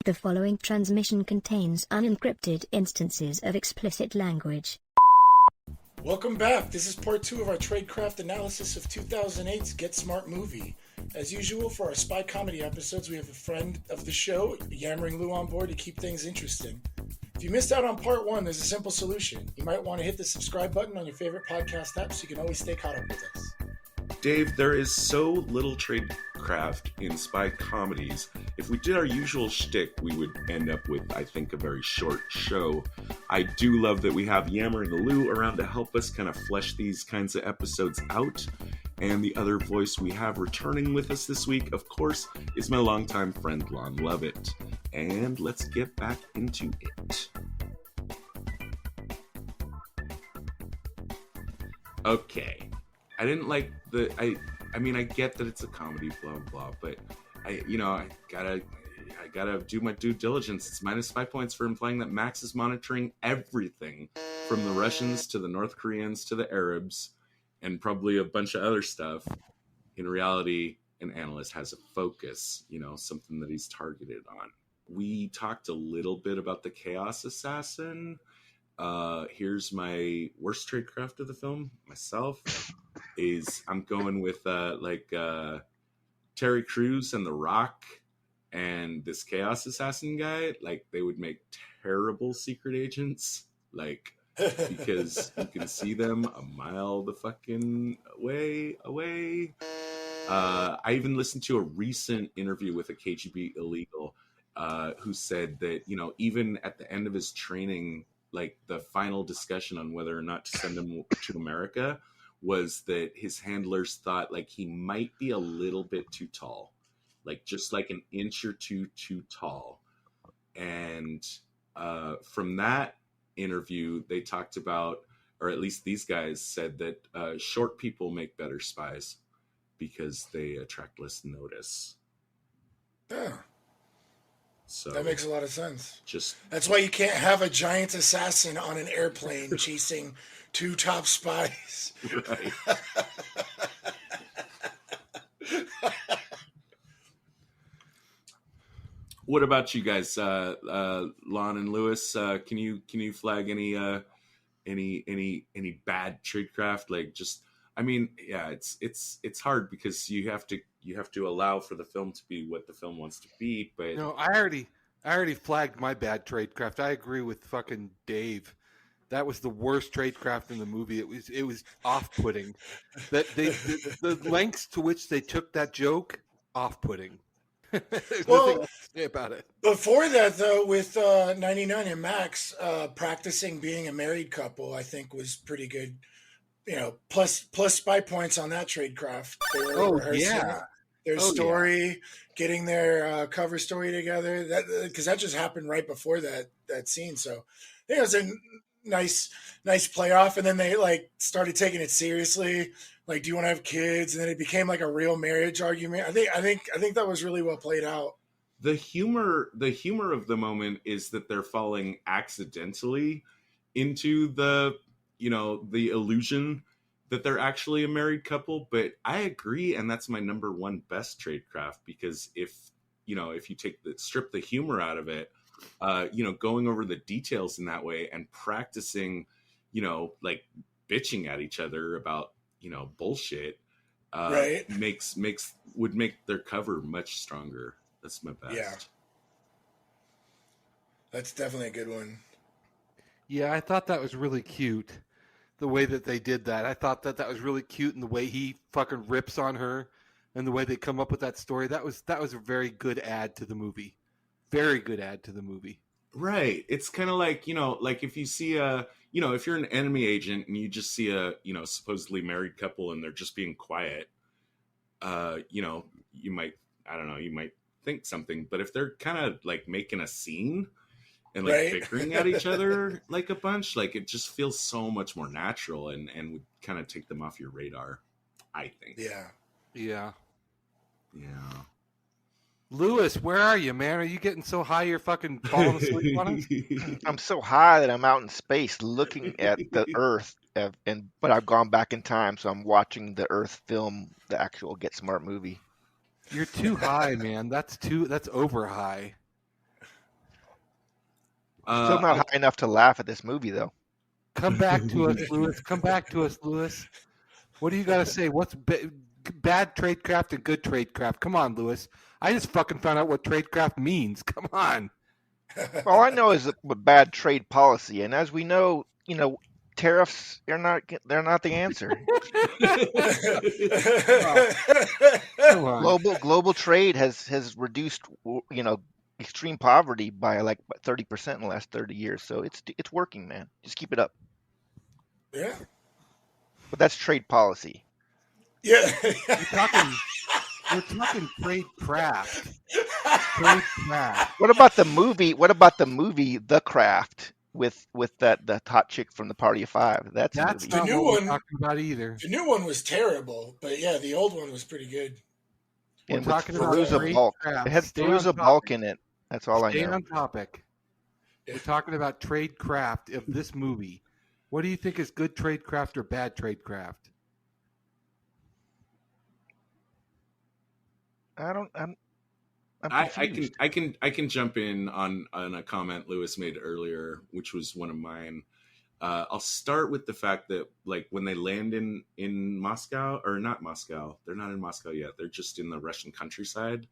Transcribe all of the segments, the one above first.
The following transmission contains unencrypted instances of explicit language. Welcome back. This is part 2 of our tradecraft analysis of 2008's Get Smart movie. As usual, for our spy comedy episodes, we have a friend of the show, Yammering Lou, on board to keep things interesting. If you missed out on part 1, there's a simple solution. You might want to hit the subscribe button on your favorite podcast app so you can always stay caught up with us. Dave, there is so little tradecraft in spy comedies. If we did our usual shtick, we would end up with, I think, a very short show. I do love that we have Yammering Lou around to help us kind of flesh these kinds of episodes out. And the other voice we have returning with us this week, of course, is my longtime friend, Lovett. And let's get back into it. Okay. I didn't like I mean, I get that it's a comedy, blah, blah, but I gotta do my due diligence. It's minus 5 points for implying that Max is monitoring everything from the Russians to the North Koreans to the Arabs and probably a bunch of other stuff. In reality, an analyst has a focus, something that he's targeted on. We talked a little bit about the Chaos Assassin. Here's my worst tradecraft of the film, myself, is I'm going with Terry Crews and The Rock and this Chaos Assassin guy. Like, they would make terrible secret agents, because you can see them a mile the fucking way away. I even listened to a recent interview with a KGB illegal who said that, even at the end of his training, the final discussion on whether or not to send him to America was that his handlers thought he might be a little bit too tall, just an inch or two too tall. And from that interview, they talked about, or at least these guys said that short people make better spies because they attract less notice. Yeah. So that makes a lot of sense. That's why you can't have a giant assassin on an airplane chasing two top spies. Right. What about you guys, Lon and Lewis? Can you flag any bad tradecraft? It's hard because you have to allow for the film to be what the film wants to be. But no, I already flagged my bad tradecraft. I agree with fucking Dave. That was the worst tradecraft in the movie. It was off-putting. That the lengths to which they took that joke, off-putting. There's nothing else to say about it. Before that, though, with 99 and Max practicing being a married couple, I think was pretty good. Plus spy points on that tradecraft. They were rehearsing their story, getting their cover story together. Because that just happened right before that scene. So I think it was a nice playoff. And then they started taking it seriously. Do you want to have kids? And then it became a real marriage argument. I think that was really well played out. The humor of the moment is that they're falling accidentally into the illusion that they're actually a married couple. But I agree, and that's my number one best tradecraft, because if you strip the humor out of it, going over the details in that way and practicing, bitching at each other about bullshit, right, would make their cover much stronger. That's my best. Yeah, that's definitely a good one. Yeah, I thought that was really cute, the way that they did that. I thought that was really cute, and the way he fucking rips on her, and the way they come up with that story. That was a very good add to the movie. Very good add to the movie. Right. It's kind of if you see if you're an enemy agent and you just see a, supposedly married couple and they're just being quiet, you might think something. But if they're kind of making a scene and bickering at each other a bunch, it just feels so much more natural and would kind of take them off your radar, I think. Yeah. Lewis, where are you, man? Are you getting so high you're fucking falling asleep on us? I'm so high that I'm out in space looking at the Earth, but I've gone back in time, so I'm watching the Earth film, the actual Get Smart movie. You're too high, man. That's over high. Still not high enough to laugh at this movie, though. Come back to us, Lewis. Come back to us, Lewis. What do you got to say? What's bad tradecraft and good tradecraft? Come on, Lewis. I just fucking found out what tradecraft means. Come on. All I know is a bad trade policy, and as we know, tariffs they're not the answer. Come on. Global trade has reduced extreme poverty by like 30% in the last 30 years. So it's working, man. Just keep it up. Yeah. But that's trade policy. Yeah. We're talking trade craft. Trade craft. What about the movie? The Craft with the hot chick from the Party of Five? That's not The new what one- we're talking about either. The new one was terrible, but yeah, the old one was pretty good. We're and talking with about Fairuza trade Balk. craft. It had Stay on Fairuza topic. Balk in it. That's all I Stay know. on topic. Yeah. We're talking about trade craft of this movie. What do you think is good trade craft or bad trade craft? I'm confused. I can jump in on a comment Lewis made earlier, which was one of mine. I'll start with the fact that like when they land in Moscow, or not Moscow, they're not in Moscow yet. They're just in the Russian countryside.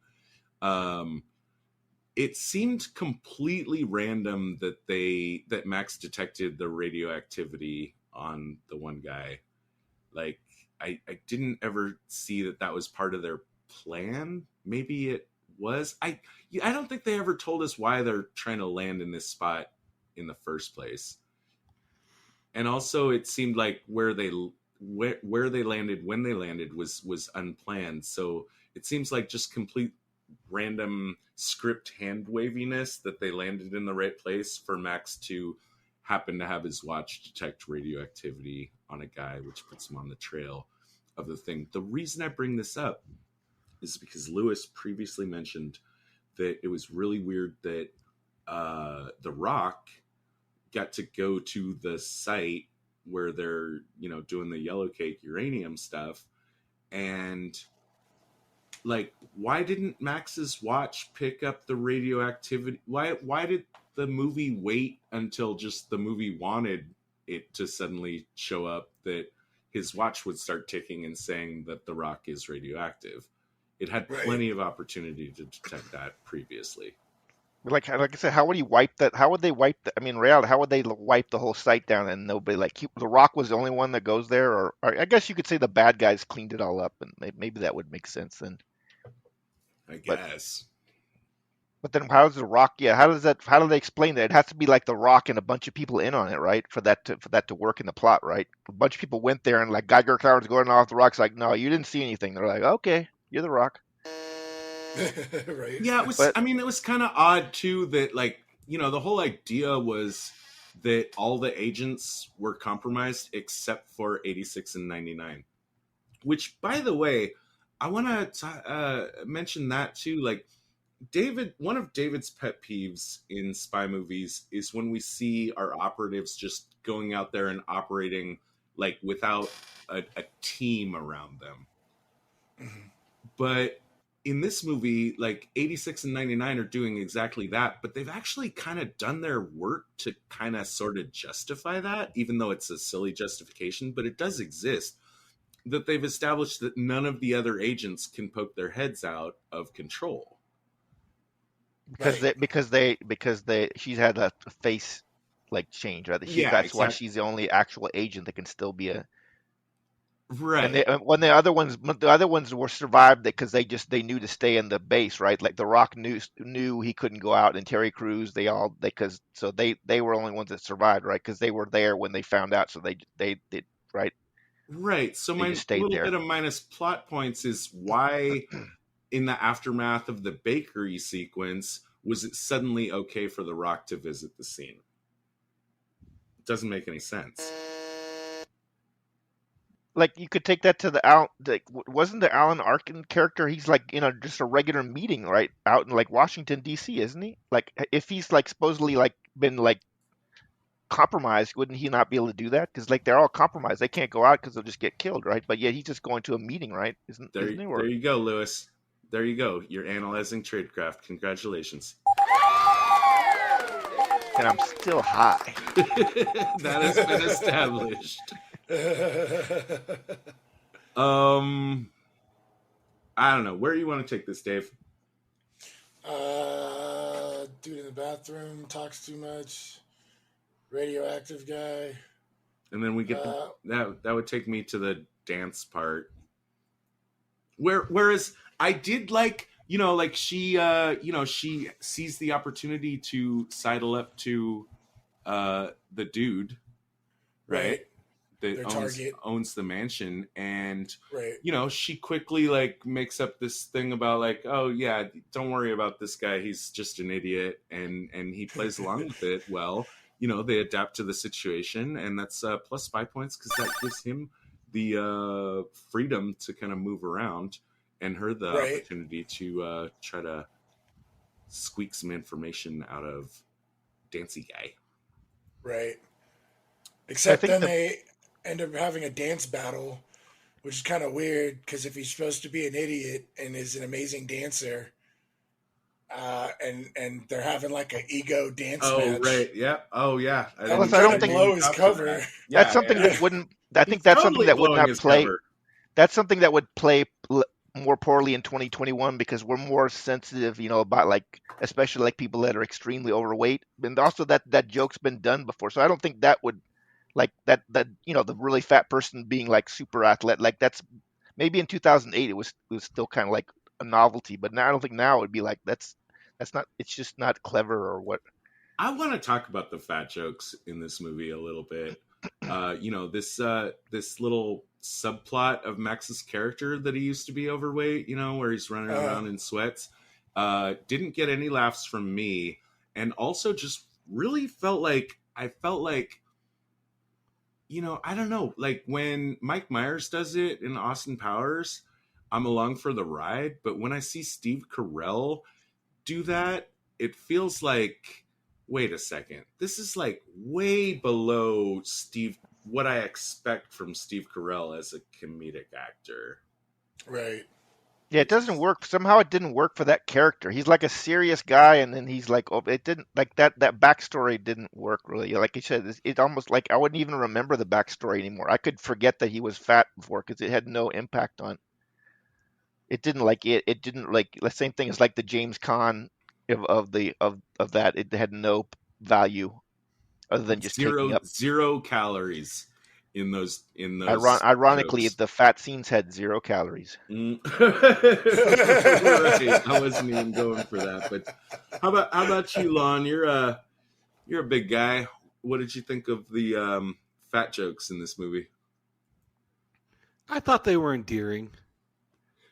It seemed completely random that Max detected the radioactivity on the one guy. Like I didn't ever see that was part of their plan. Maybe it was. I don't think they ever told us why they're trying to land in this spot in the first place. And also it seemed like where they landed when they landed was unplanned. So it seems like just complete random script hand waviness that they landed in the right place for Max to happen to have his watch detect radioactivity on a guy, which puts him on the trail of the thing. The reason I bring this up is because Lewis previously mentioned that it was really weird that The Rock got to go to the site where they're, doing the yellow cake uranium stuff. And like, why didn't Max's watch pick up the radioactivity? Why did the movie wait until just the movie wanted it to suddenly show up that his watch would start ticking and saying that The Rock is radioactive? It had plenty of opportunity to detect that previously. Like I said, how would he wipe that? How would they wipe that? I mean, in reality, how would they wipe the whole site down and nobody The Rock was the only one that goes there? Or I guess you could say the bad guys cleaned it all up, and maybe that would make sense then. I guess. But then how does The Rock? Yeah, how do they explain that? It has to be like The Rock and a bunch of people in on it, right? For that to work in the plot, right? A bunch of people went there and like Geiger counters going off. The Rock's like, no, you didn't see anything. They're like, okay, you're The Rock. Right. Yeah, it was. But, it was kind of odd too that the whole idea was that all the agents were compromised except for 86 and 99. Which, by the way, I want to mention that too. Like, one of David's pet peeves in spy movies is when we see our operatives just going out there and operating like without a team around them. Mm-hmm. But in this movie, like 86 and 99 are doing exactly that, but they've actually kind of done their work to kind of sort of justify that, even though it's a silly justification, but it does exist. That they've established that none of the other agents can poke their heads out of control. Because she's had a face like change, right? That's why she's the only actual agent that can still be a right. And when the other ones were survived because they knew to stay in the base, right? Like The Rock knew he couldn't go out, and Terry Crews they were only ones that survived, right? Because they were there when they found out, so they did right. Right. So my little bit of minus plot points is why, in the aftermath of the bakery sequence, was it suddenly okay for The Rock to visit the scene? It doesn't make any sense. Like, you could take that to wasn't the Alan Arkin character? He's like just a regular meeting right out in like Washington D.C., isn't he? Like, if he's like supposedly like been like compromised, wouldn't he not be able to do that? Because like they're all compromised, they can't go out because they'll just get killed, right? But yet he's just going to a meeting, right? Isn't he? There you go, Lewis. There you go. You're analyzing tradecraft. Congratulations. and I'm still high. That has been established. I don't know. Where do you want to take this, Dave? Dude in the bathroom talks too much. Radioactive guy. And then we get that would take me to the dance part. Whereas I did like, like she she sees the opportunity to sidle up to the dude, right? That owns the mansion, and she quickly like makes up this thing about like, oh yeah, don't worry about this guy, he's just an idiot, and he plays along with it well. They adapt to the situation, and that's plus 5 points because that gives him the freedom to kind of move around, and her the opportunity to try to squeak some information out of Dancy Guy. Right. Except then they end up having a dance battle, which is kind of weird because if he's supposed to be an idiot and is an amazing dancer, and they're having like an ego dance match. Oh, right. Yeah. Oh, yeah. I don't think blow his cover. That's something that wouldn't. I think that's something that would not play. That's something that would play more poorly in 2021 because we're more sensitive, about like, especially like people that are extremely overweight, and also that joke's been done before. So I don't think that would, like that the really fat person being like super athlete, like that's maybe in 2008 it was still kind of like a novelty, but now I don't think now it would be like that's not. It's just not clever or what. I want to talk about the fat jokes in this movie a little bit. This little subplot of Max's character that he used to be overweight, where he's running around in sweats, didn't get any laughs from me, and also just really felt like I don't know, like when Mike Myers does it in Austin Powers, I'm along for the ride, but when I see Steve Carell do that, it feels like, wait a second, this is like way below what I expect from Steve Carell as a comedic actor. Right. Yeah, it doesn't work. Somehow it didn't work for that character. He's like a serious guy, and then he's like, oh, it didn't, like that backstory didn't work really. Like you said, it almost like I wouldn't even remember the backstory anymore. I could forget that he was fat before because it had no impact on. It didn't like it didn't like the same thing as like the James Caan of that. It had no value other than just taking up 0 calories in those. Ironically, the fat scenes had 0 calories. Right. I wasn't even going for that. But how about you, Lon? You're a big guy. What did you think of the fat jokes in this movie? I thought they were endearing.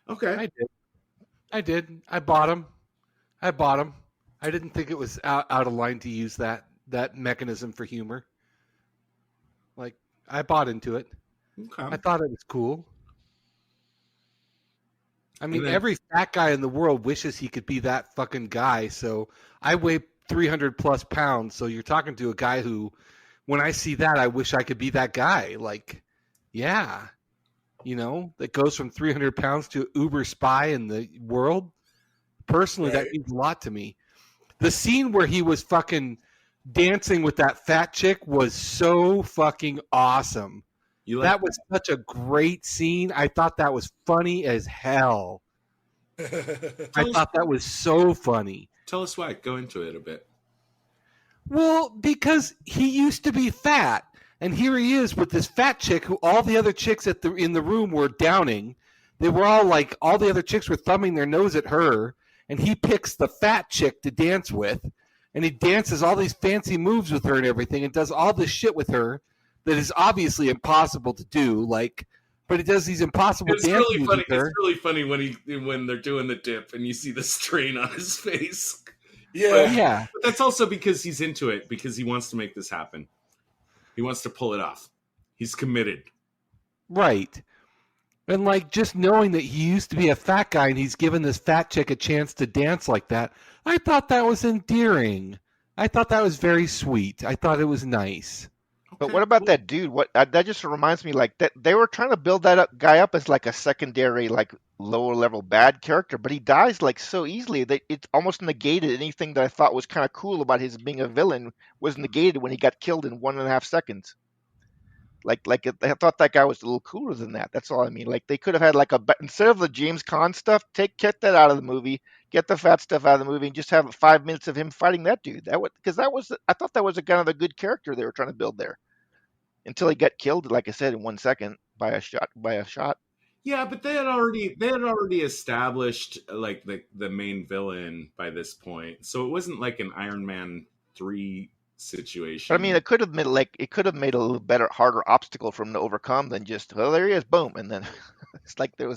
Okay. I did. I bought them. I didn't think it was out of line to use that mechanism for humor. Like, I bought into it. Okay. I thought it was cool. I mean, every fat guy in the world wishes he could be that fucking guy. So I weigh 300 plus pounds. So you're talking to a guy who, when I see that, I wish I could be that guy. Like, yeah. That goes from 300 pounds to uber spy in the world. Personally, that means a lot to me. The scene where he was fucking dancing with that fat chick was so fucking awesome. That was such a great scene. I thought that was funny as hell. I thought that was so funny. Tell us why. Go into it a bit. Well, because he used to be fat. And here he is with this fat chick who all the other chicks in the room were downing. They were all like, all the other chicks were thumbing their nose at her. And he picks the fat chick to dance with. And he dances all these fancy moves with her and everything. And does all this shit with her that is obviously impossible to do. But he does these impossible dance moves with her. It's really funny when they're doing the dip and you see the strain on his face. Yeah. But that's also because he's into it. Because he wants to make this happen. He wants to pull it off. He's committed. Right. And just knowing that he used to be a fat guy and he's given this fat chick a chance to dance like that, I thought that was endearing. I thought that was very sweet. I thought it was nice. But Okay, what about cool. that dude? What that just reminds me like that they were trying to build guy up as like a secondary, like lower level bad character, but he dies like so easily that it's almost negated anything that I thought was kind of cool about his being a villain was negated when he got killed in 1.5 seconds. I thought that guy was a little cooler than that. That's all I mean. Like they could have had like instead of the James Caan stuff, get that out of the movie, get the fat stuff out of the movie, and just have 5 minutes of him fighting that dude. That was I thought that was a kind of a good character they were trying to build there until he got killed, like I said, in 1 second by a shot. Yeah, but they had already established like the main villain by this point, so it wasn't like an Iron Man 3 But I mean, situation. it could have made a little better, harder obstacle for him to overcome than just there he is, boom, and then it's like they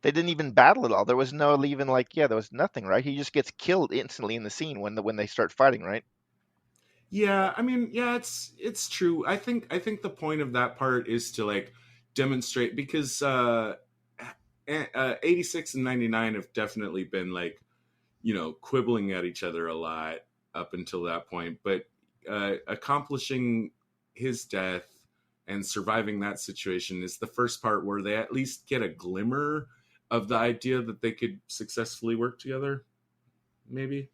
didn't even battle at all. There was no even like there was nothing, right? He just gets killed instantly in the scene when they start fighting, right? Yeah, I mean, yeah, it's true. I think the point of that part is to like demonstrate because 86 and 99 have definitely been like, quibbling at each other a lot up until that point, but accomplishing his death and surviving that situation is the first part where they at least get a glimmer of the idea that they could successfully work together. Maybe.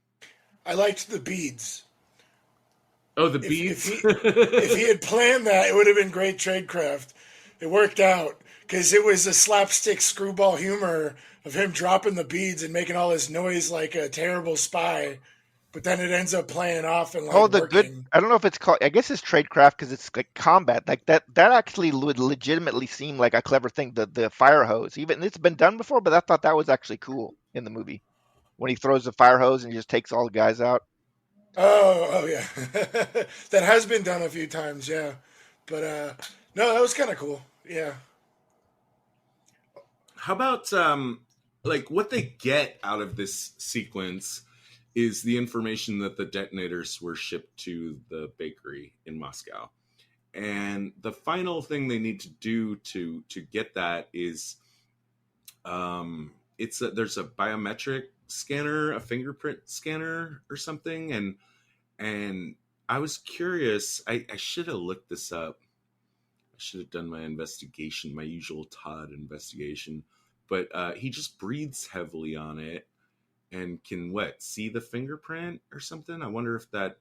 I liked the beads. Oh, the If beads. if he had planned that, it would have been great tradecraft. It worked out because it was a slapstick screwball humor of him dropping the beads and making all this noise like a terrible spy, but then it ends up playing off and like Oh, the good. working. I don't know if it's called. I guess it's tradecraft because it's like combat. Like that. That actually would legitimately seem like a clever thing. The fire hose. Even it's been done before, but I thought that was actually cool in the movie when he throws the fire hose and just takes all the guys out. Oh yeah, that has been done a few times, yeah. But no, that was kind of cool, yeah. How about like what they get out of this sequence is the information that the detonators were shipped to the bakery in Moscow. And the final thing they need to do to get that is there's a biometric scanner, a fingerprint scanner or something, and I was curious. I should have looked this up. I should have done my investigation, my usual Todd investigation. But he just breathes heavily on it and can see the fingerprint or something. I wonder if that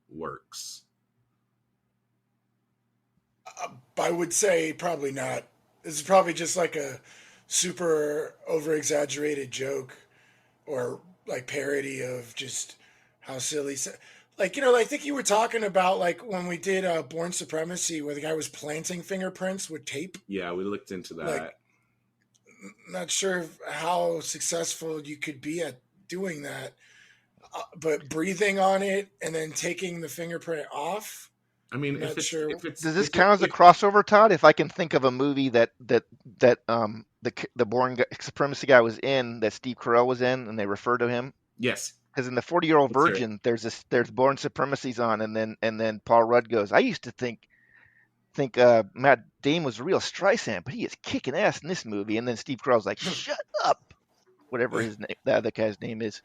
works. I would say probably not. This is probably just like a super over exaggerated joke or like parody of just how silly. Like, I think you were talking about like when we did Born Supremacy where the guy was planting fingerprints with tape. Yeah, we looked into that. Like, not sure how successful you could be at doing that, but breathing on it and then taking the fingerprint off. I mean, Not sure. Does this count as a crossover, Todd? If I can think of a movie that the Born Supremacy guy was in, that Steve Carell was in, and they refer to him. Yes. Because in the 40-Year-Old That's Virgin, there's Born Supremacy's on, and then Paul Rudd goes, I used to think Matt Damon was a real Streisand, but he is kicking ass in this movie. And then Steve Carell's like, shut up, whatever his name, the other guy's name is.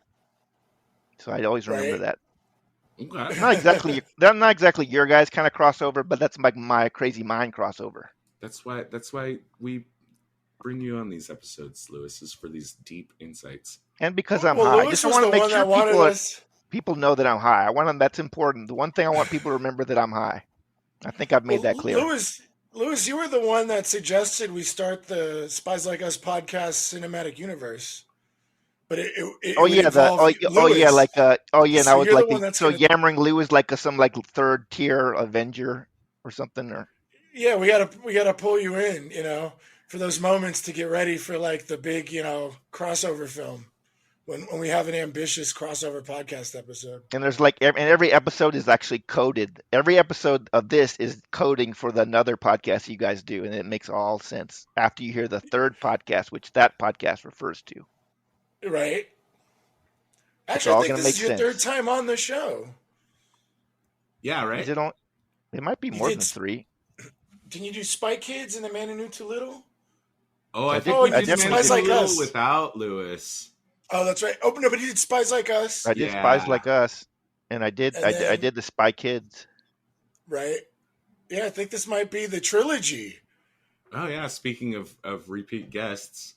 So I always remember that. Okay. They're not exactly your guys' kind of crossover, but that's like my crazy mind crossover. That's why we bring you on these episodes, Lewis, is for these deep insights. And because I'm high, I just want to make sure people know that I'm high. I want them. That's important. The one thing I want people to remember that I'm high. I think I've made that clear. Lewis, you were the one that suggested we start the Spies Like Us podcast cinematic universe. But and I was like, so Yammering Lou is like some like third tier Avenger or something, or yeah, we gotta pull you in, for those moments to get ready for like the big, crossover film when we have an ambitious crossover podcast episode. And there's like, and every episode is actually coded. Every episode of this is coding for another podcast you guys do, and it makes all sense after you hear the third podcast, which that podcast refers to. Right. Actually, I think this is your third time on the show. Yeah, right. It might be more than 3. Didn't you do Spy Kids and The Man Who Knew Too Little? Oh, I think we did Spies Like Us without Lewis. Oh, that's right. Oh no, but you did Spies Like Us. I did Spies Like Us, and I did the Spy Kids. Right. Yeah, I think this might be the trilogy. Oh yeah, speaking of repeat guests,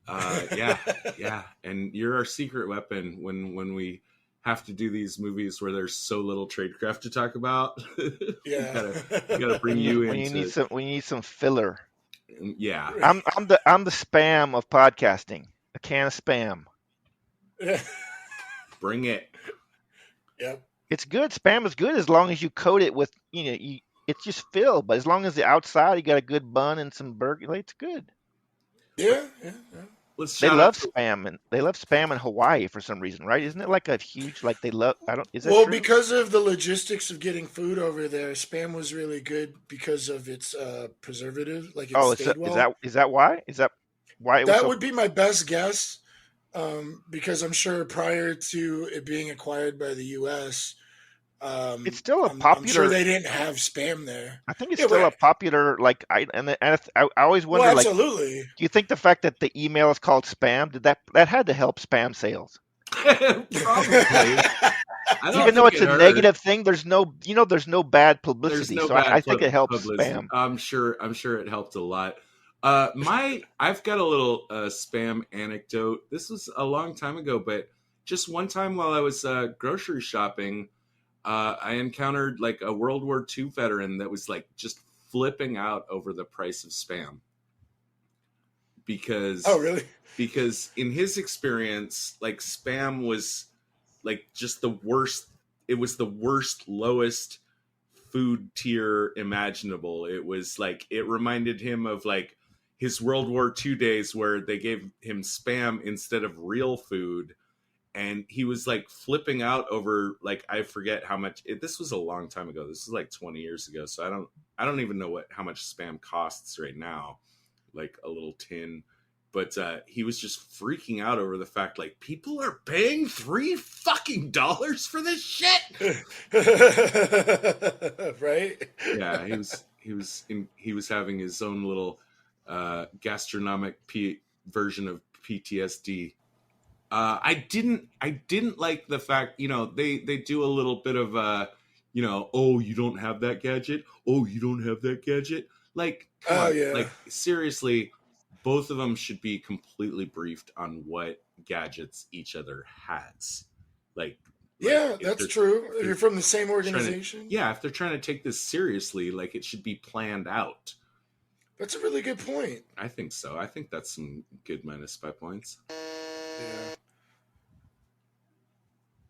yeah, yeah, and you're our secret weapon when we have to do these movies where there's so little tradecraft to talk about. Yeah. we gotta bring you into. When you need some filler. Yeah, I'm the spam of podcasting. A can of spam. bring it. Yep. It's good. Spam is good as long as you coat it with, it's just filled. But as long as the outside you got a good bun and some burger, it's good. Yeah. Let's They shout love out. spam and they love spam in Hawaii for some reason, right? Isn't it like a huge they love? I don't. Is that Well, true? because of the logistics of getting food over there, spam was really good because of its preservative. Like it stayed well. Is that why? Is that why it was That so? would be my best guess, because I'm sure prior to it being acquired by the U.S., It's still a I'm popular. sure they didn't have spam there. I think it's Yeah, still a but, popular I always wonder well, like, absolutely. do you think the fact that the email is called spam that had to help spam sales? Probably. I don't Even though think it's it a hurt. negative thing, there's no bad There's publicity. no So bad I think it helps publicity. spam. I'm sure it helped a lot. I've got a little spam anecdote. This was a long time ago, but just one time while I was grocery shopping, I encountered like a World War II veteran that was like just flipping out over the price of spam because Oh, really? because in his experience, like spam was like just the worst. It was the worst, lowest food tier imaginable. It was like it reminded him of like his World War II days where they gave him spam instead of real food, and he was like flipping out over like I forget how much. This was a long time ago. This is like 20 years ago, so I don't even know how much spam costs right now, like a little tin. But he was just freaking out over the fact like people are paying $3 fucking for this shit. Right? Yeah, he was having his own little gastronomic version of PTSD. I didn't like the fact, they do a little bit of oh, you don't have that gadget, oh, you don't have that gadget, like come on. Yeah. Like seriously, both of them should be completely briefed on what gadgets each other has. Yeah, if that's they're- true. if You're from the same trying to- organization. yeah, if they're trying to take this seriously, like it should be planned out. That's a really good point. I think so. I think that's some good -5 points. Yeah.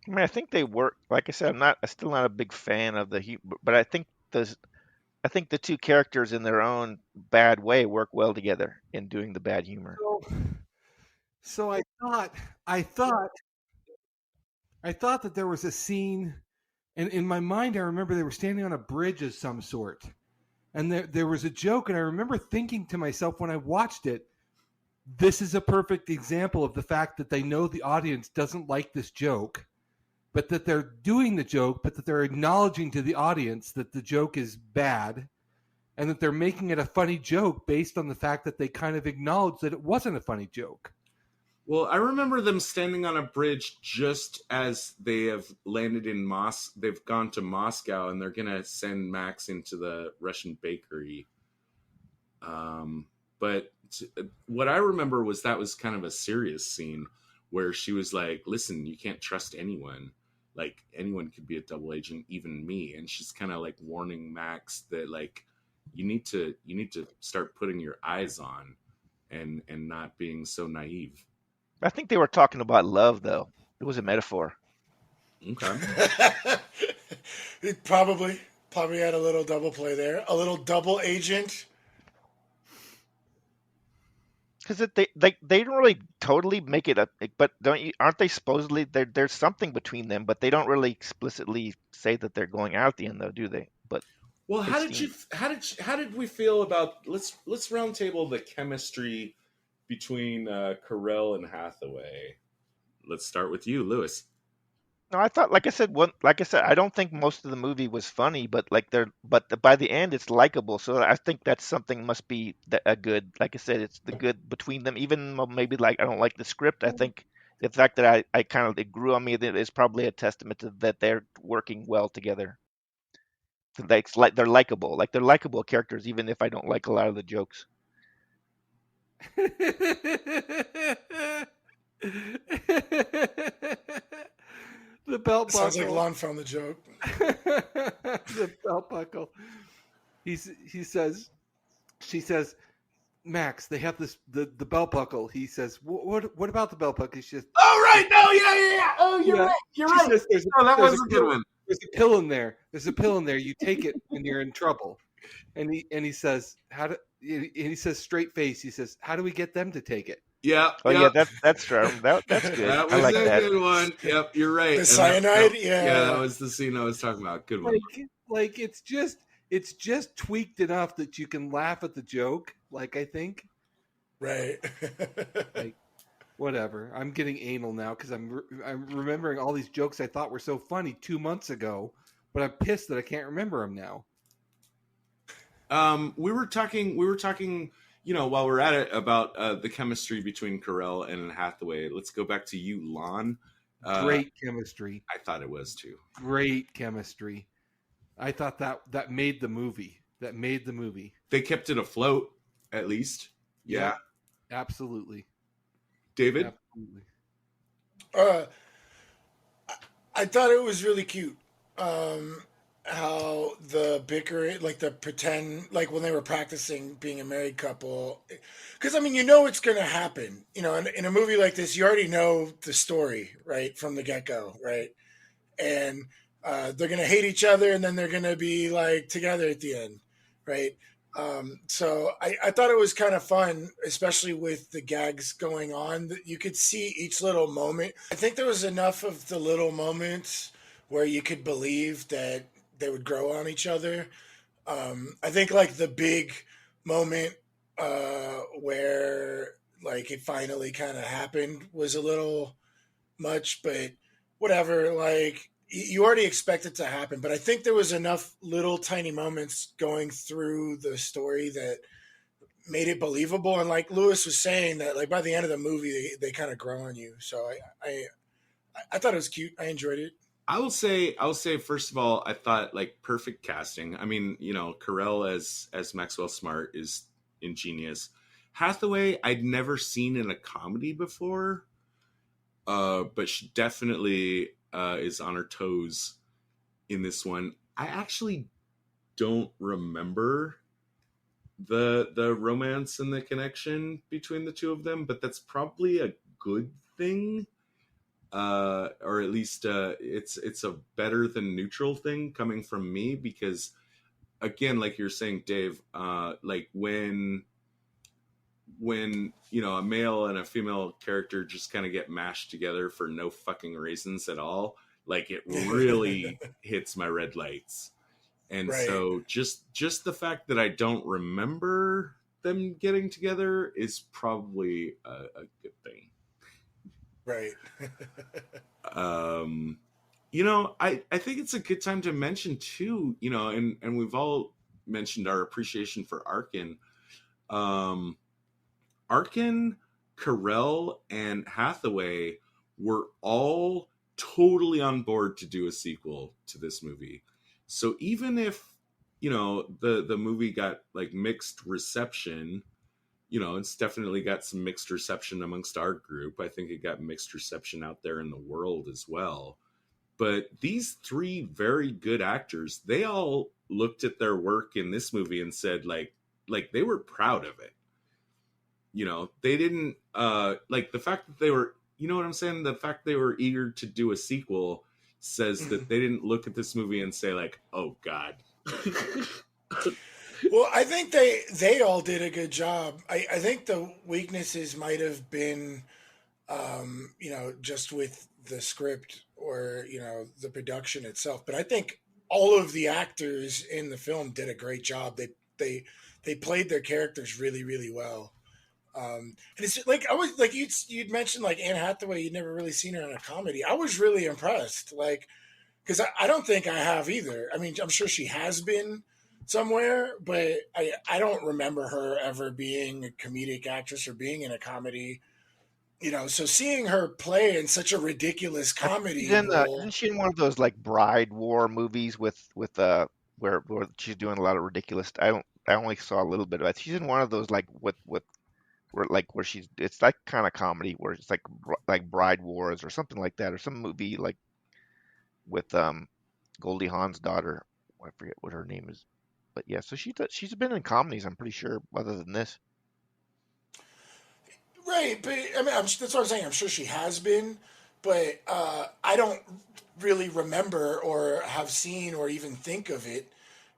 I mean, I think they work. Like I said, I'm still not a big fan of but I think the two characters in their own bad way work well together in doing the bad humor. So I thought that there was a scene, and in my mind I remember they were standing on a bridge of some sort, and there was a joke, and I remember thinking to myself when I watched it, this is a perfect example of the fact that they know the audience doesn't like this joke, but that they're doing the joke, but that they're acknowledging to the audience that the joke is bad, and that they're making it a funny joke based on the fact that they kind of acknowledge that it wasn't a funny joke. Well, I remember them standing on a bridge just as they have landed in They've gone to Moscow, and they're gonna send Max into the Russian bakery. But what I remember was that was kind of a serious scene where she was like, "Listen, you can't trust anyone. Like anyone could be a double agent, even me." And she's kind of like warning Max that like you need to start putting your eyes on and not being so naive. I think they were talking about love, though. It was a metaphor. Okay. It probably had a little double play there, a little double agent. Because they don't really totally make it up, but aren't they supposedly there's something between them, but they don't really explicitly say that they're going out at the end, though, do they? But well, how did we feel about let's roundtable the chemistry between Carell and Hathaway? Let's start with you, Lewis. no, I thought, like I said, I don't think most of the movie was funny, but by the end it's likable. So I think that's something must be a good. Like I said, it's the good between them. Even though maybe like I don't like the script, I think the fact that I kind of it grew on me that is probably a testament to that they're working well together. like they're likable. Like they're likable characters, even if I don't like a lot of the jokes. The belt buckle. Sounds like Lon found the joke. The belt buckle. She says, Max, they have the belt buckle. He says, what about the belt buckle? She says, Oh right, no, yeah. Oh, you're right. You're right. Says, That was a good one. There's a pill in there. There's a pill in there. You take it when you're in trouble. And he says, he says straight face. He says, how do we get them to take it? Yeah. Oh yeah, that's true. That's good. That was I like that. good one. Yep, you're right. The cyanide, Yeah, that was the scene I was talking about. Good one. Like it's just tweaked enough that you can laugh at the joke. Like I think. Right. Like, whatever. I'm getting anal now because I'm remembering all these jokes I thought were so funny 2 months ago, but I'm pissed that I can't remember them now. We were talking, while we're at it, about the chemistry between Carell and Hathaway. Let's go back to you, Lon. Great chemistry. I thought it was too. Great chemistry. I thought that made the movie. They kept it afloat, at least. Yeah. Absolutely. David? Absolutely. I thought it was really cute. How the bickering, like the pretend, like when they were practicing being a married couple, because I mean, it's going to happen. In a movie like this, you already know the story, right, from the get-go, right? And they're going to hate each other, and then they're going to be like together at the end, right? So I thought it was kind of fun, especially with the gags going on, that you could see each little moment. I think there was enough of the little moments where you could believe that they would grow on each other. I think like the big moment where like it finally kind of happened was a little much, but whatever. Like you already expect it to happen, but I think there was enough little tiny moments going through the story that made it believable. And like Lewis was saying, that like by the end of the movie, they kind of grow on you. So I thought it was cute. I enjoyed it. I will say, first of all, I thought like perfect casting. I mean, Carell as Maxwell Smart is ingenious. Hathaway, I'd never seen in a comedy before, but she definitely is on her toes in this one. I actually don't remember the romance and the connection between the two of them, but that's probably a good thing. Or at least it's a better than neutral thing coming from me, because again, like you're saying, Dave, like when a male and a female character just kind of get mashed together for no fucking reasons at all, like it really hits my red lights. And right. So just the fact that I don't remember them getting together is probably a good thing. Right. I think it's a good time to mention too, and we've all mentioned our appreciation for Arkin. Arkin, Carell, and Hathaway were all totally on board to do a sequel to this movie. So even if, the movie got like mixed reception, it's definitely got some mixed reception amongst our group. I think it got mixed reception out there in the world as well. But these three very good actors, they all looked at their work in this movie and said like they were proud of it. They didn't like the fact that they were, what I'm saying? The fact they were eager to do a sequel says that they didn't look at this movie and say like, oh God. Well, I think they all did a good job. I think the weaknesses might have been, just with the script or, the production itself. But I think all of the actors in the film did a great job. They played their characters really, really well. And it's like, I was like, you'd mentioned like Anne Hathaway, you'd never really seen her in a comedy. I was really impressed. Like, cause I don't think I have either. I mean, I'm sure she has been somewhere, but I don't remember her ever being a comedic actress or being in a comedy, so seeing her play in such a ridiculous comedy role. Isn't she in one of those like bride war movies with where she's doing a lot of ridiculous. I only saw a little bit of it. She's in one of those like with where she's it's like kind of comedy where it's like Bride Wars or something like that, or some movie like with Goldie Hawn's daughter. I forget what her name is, but yeah. So she's been in comedies, I'm pretty sure, other than this. Right, but I mean, that's what I'm saying. I'm sure she has been, but I don't really remember or have seen or even think of it.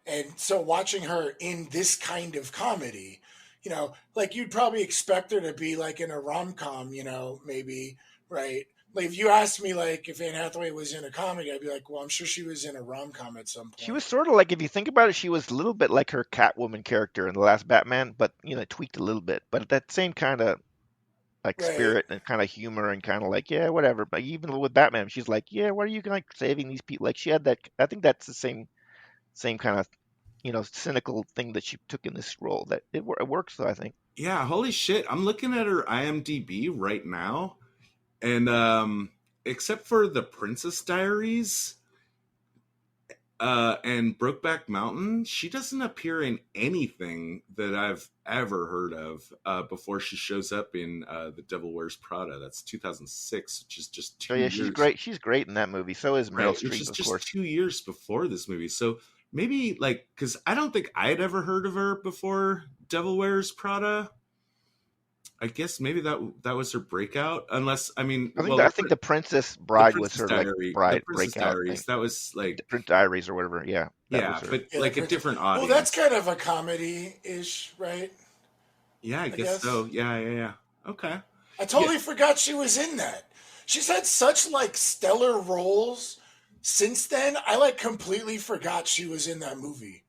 And so watching her in this kind of comedy, like you'd probably expect her to be like in a rom-com, maybe, right? Like if you asked me like if Anne Hathaway was in a comedy, I'd be like, well, I'm sure she was in a rom-com at some She point. was sort of like, if you think about it, she was a little bit like her Catwoman character in the last Batman, but tweaked a little bit. But that same kind of like Right. spirit and kind of humor and kind of like, yeah, whatever. But even with Batman, she's like, yeah, why are you like saving these people? Like she had that. I think that's the same kind of cynical thing that she took in this role. That it works though, I think. Yeah, holy shit! I'm looking at her IMDb right now, and except for The Princess Diaries and Brokeback Mountain, she doesn't appear in anything that I've ever heard of before she shows up in The Devil Wears Prada. That's 2006, which is just 2 So yeah, years. she's great. She's great in that movie. So is Meryl Right, Streep, which is of just course. 2 years before this movie. So maybe like, because I don't think I had ever heard of her before Devil Wears Prada. I guess maybe that was her breakout. Unless, I mean, I think the Princess Bride was her like bride the Princess breakout Diaries. thing. That was like The Prince Diaries or whatever. Yeah, that yeah, was her. but Yeah, like a different audience. Well, that's kind of a comedy-ish, right? Yeah, I guess so. Yeah. Okay. I totally forgot she was in that. She's had such like stellar roles since then. I like completely forgot she was in that movie.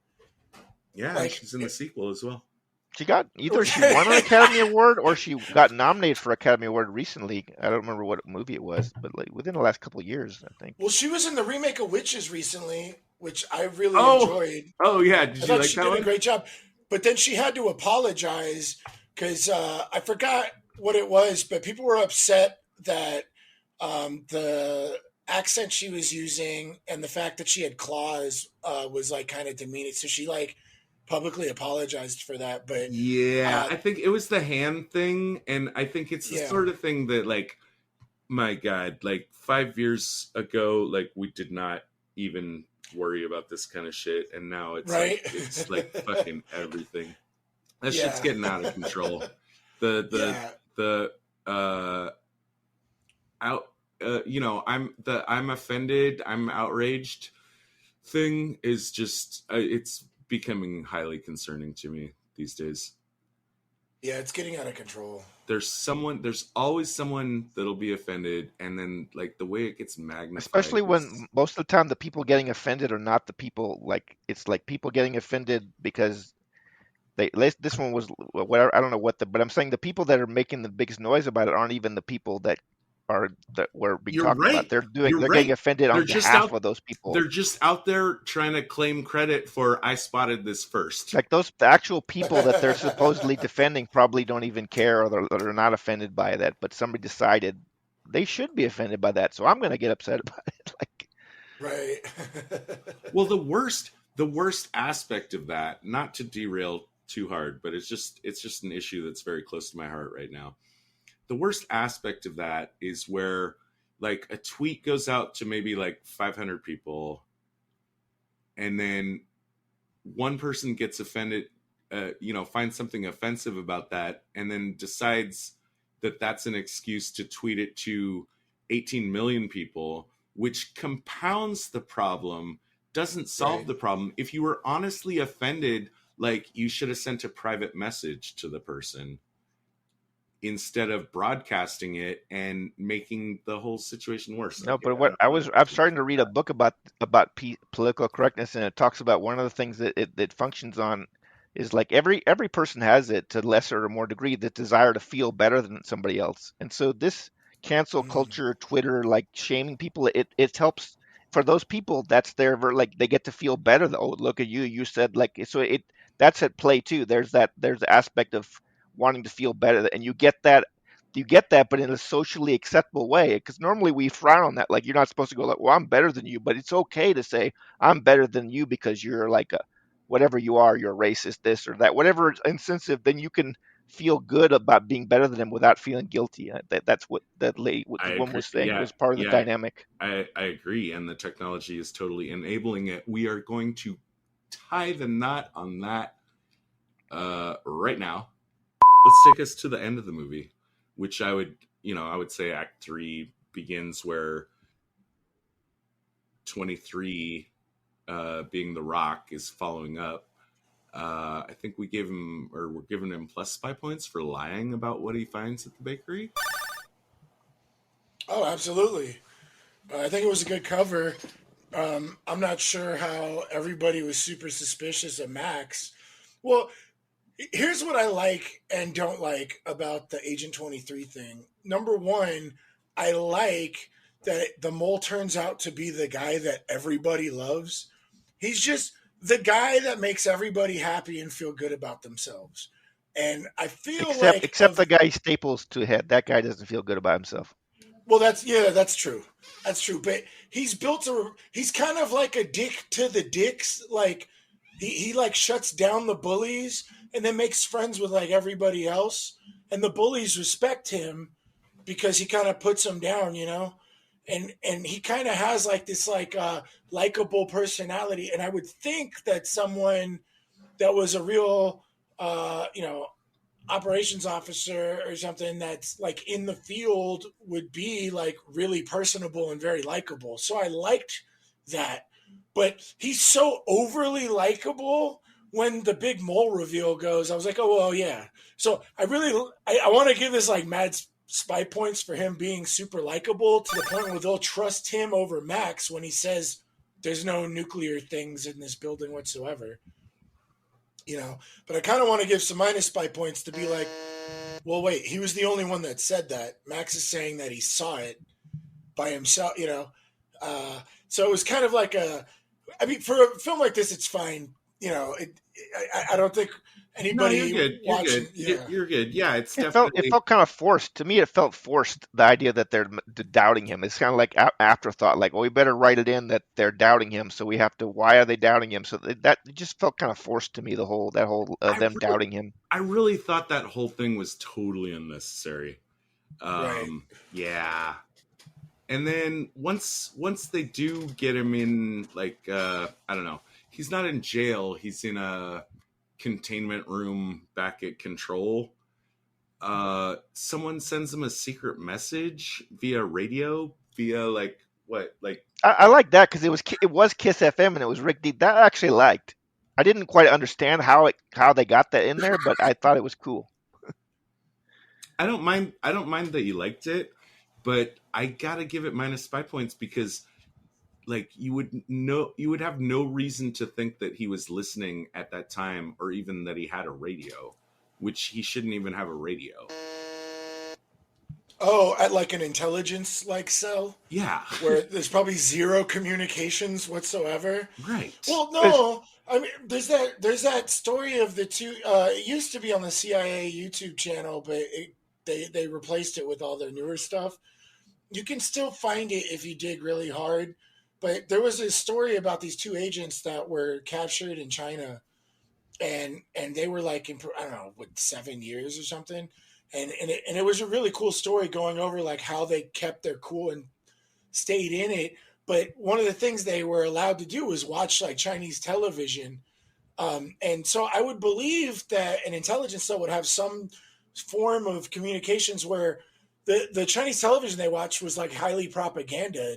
Yeah, Like, she's in the sequel as well. She got either she won an Academy Award or she got nominated for Academy Award recently. I don't remember what movie it was, but like within the last couple of years, I think. Well, she was in the remake of Witches recently, which I really enjoyed. Oh yeah, did I you thought like she that did one? a great job, but then she had to apologize because I forgot what it was, but people were upset that the accent she was using and the fact that she had claws was like kind of demeaning. So she like publicly apologized for that. But Yeah, I think it was the hand thing, and I think it's the sort of thing that, like, my God, like 5 years ago, like we did not even worry about this kind of shit, and now it's right, like, it's like fucking everything. That Yeah. shit's getting out of control. I'm offended, I'm outraged thing is just it's becoming highly concerning to me these days. Yeah, it's getting out of control. There's always someone that'll be offended, and then like the way it gets magnified, Especially when most of the time the people getting offended are not the people. Like it's like people getting offended because this one was whatever. I don't know but I'm saying the people that are making the biggest noise about it aren't even the people that we're being You're talked right. about. They're You're getting offended They're on just behalf of those people. They're just out there trying to claim credit for I spotted this first. Like the actual people that they're supposedly defending probably don't even care, or they're not offended by that. But somebody decided they should be offended by that, so I'm going to get upset about it. Like, Right. Well, the worst aspect of that, not to derail too hard, but it's just an issue that's very close to my heart right now. The worst aspect of that is where like a tweet goes out to maybe like 500 people, and then one person gets offended, finds something offensive about that, and then decides that that's an excuse to tweet it to 18 million people, which compounds the problem, doesn't solve the problem. If you were honestly offended, like you should have sent a private message to the person instead of broadcasting it and making the whole situation worse. No, but I'm starting to read a book about political correctness, and it talks about one of the things that it functions on is like every person has it to lesser or more degree, the desire to feel better than somebody else. And so this cancel culture, Twitter, like shaming people, it helps for those people. That's their like they get to feel better. Oh, look at you said like, so that's at play too. There's the aspect of wanting to feel better, and you get that you get that, but in a socially acceptable way. Because normally we frown on that. Like, you're not supposed to go like, well, I'm better than you, but it's okay to say I'm better than you because you're like a whatever you are, you're a racist, this or that, whatever is insensitive. Then you can feel good about being better than them without feeling guilty. That's what that lady, what I the woman agree. was saying, Yeah, was part of the yeah, dynamic. I agree, and the technology is totally enabling it. We are going to tie the knot on that right now. Let's take us to the end of the movie, which I would say Act 3 begins where 23, being the Rock, is following up. I think we're giving him plus spy points for lying about what he finds at the bakery. Oh, absolutely. I think it was a good cover. I'm not sure how everybody was super suspicious of Max. Well, here's what I like and don't like about the Agent 23 thing. Number one, I like that the mole turns out to be the guy that everybody loves. He's just the guy that makes everybody happy and feel good about themselves. And I feel Except the guy he staples to head. That guy doesn't feel good about himself. Well, that's true. That's true. But he's kind of like a dick to the dicks. Like he like shuts down the bullies and then makes friends with like everybody else. And the bullies respect him because he kind of puts them down, you know? And he kind of has like this like likable personality. And I would think that someone that was a real operations officer or something that's like in the field would be like really personable and very likable. So I liked that. But he's so overly likable when the big mole reveal goes. I was like, oh, well, yeah. So I want to give this like mad spy points for him being super likable to the point where they'll trust him over Max when he says there's no nuclear things in this building whatsoever. You know, but I kind of want to give some minus spy points to be like, well, wait, he was the only one that said that. Max is saying that he saw it by himself, you know. So it was kind of like for a film like this, it's fine. You know, I don't think anybody. No, you're good. Watching, You're good. Yeah, it felt kind of forced to me. It felt forced. The idea that they're doubting him. It's kind of like afterthought. Like, well, we better write it in that they're doubting him. So we have to. Why are they doubting him? So that it just felt kind of forced to me. Them doubting him. I really thought that whole thing was totally unnecessary. Right. Yeah. And then once they do get him in, like I don't know, he's not in jail. He's in a containment room back at Control. Someone sends him a secret message via radio, via like what? Like I like that because it was Kiss FM and it was Rick D. That I actually liked. I didn't quite understand how they got that in there, but I thought it was cool. I don't mind that you liked it, but I gotta give it minus spy points because like you would have no reason to think that he was listening at that time or even that he had a radio, which he shouldn't even have a radio. Oh, at like an intelligence like cell? Yeah. Where there's probably zero communications whatsoever. Right. Well, no. I mean, there's that story of the two. It used to be on the CIA YouTube channel, but they replaced it with all their newer stuff. You can still find it if you dig really hard. But there was a story about these two agents that were captured in China, and they were like in, I don't know, 7 years or something. And it was a really cool story going over like how they kept their cool and stayed in it. But one of the things they were allowed to do was watch like Chinese television. And so I would believe that an intelligence cell would have some form of communications where the Chinese television they watched was like highly propaganda.